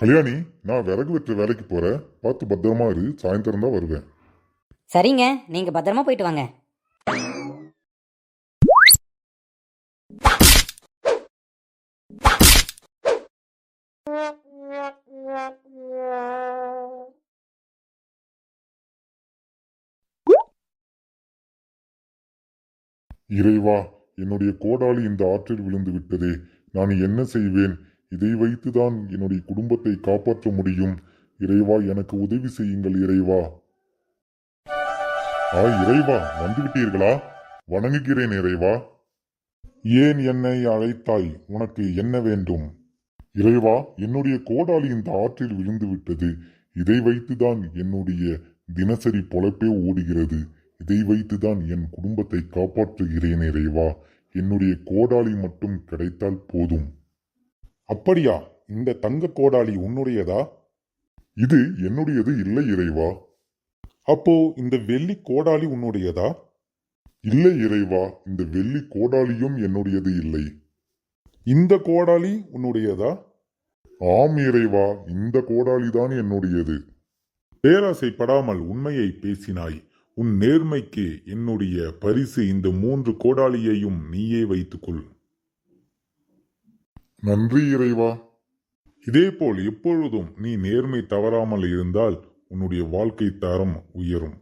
கல்யாணி, நான் விறகு வெட்டுற வேலைக்கு போறேன். பார்த்து பத்திரமா இரு. சாயந்தரம் தான் வருவேன். சரிங்க, நீங்க பத்திரமா போயிட்டு வாங்க. இறைவா, என்னுடைய கோடாலி இந்த ஆற்றில் விழுந்து விட்டதே. நான் என்ன செய்வேன்? இதை வைத்துதான் என்னுடைய குடும்பத்தை காப்பாற்ற முடியும். இறைவா, எனக்கு உதவி செய்யுங்கள் இறைவா. இறைவா, வந்துவிட்டீர்களா? வணங்குகிறேன் இறைவா. ஏன் என்னை அழைத்தாய்? உனக்கு என்ன வேண்டும்? இறைவா, என்னுடைய கோடாலி இந்த ஆற்றில் விழுந்து விட்டது. இதை வைத்துதான் என்னுடைய தினசரி பொழப்பே ஓடுகிறது. இதை வைத்துதான் என் குடும்பத்தை காப்பாற்றுகிறேன் இறைவா. என்னுடைய கோடாலி மட்டும் கிடைத்தால் போதும். அப்படியா? இந்த தங்க கோடாலி உன்னுடையதா? இது என்னுடையது இல்லை இறைவா. அப்போ இந்த வெள்ளி கோடாலி உன்னுடையதா? இல்லை இறைவா, இந்த வெள்ளி கோடாலியும் என்னுடையது இல்லை. இந்த கோடாலி உன்னுடையதா? ஆம் இறைவா, இந்த கோடாலிதான் என்னுடையது. பேராசைப்படாமல் உண்மையை பேசினாய். உன் நேர்மைக்கு என்னுடைய பரிசு இந்த 3 கோடாலியையும் நீயே வைத்துக்கொள். நன்றி இறைவா. இதேபோல் எப்பொழுதும் நீ நேர்மை தவறாமல் இருந்தால் உன்னுடைய வாழ்க்கை தரம் உயரும்.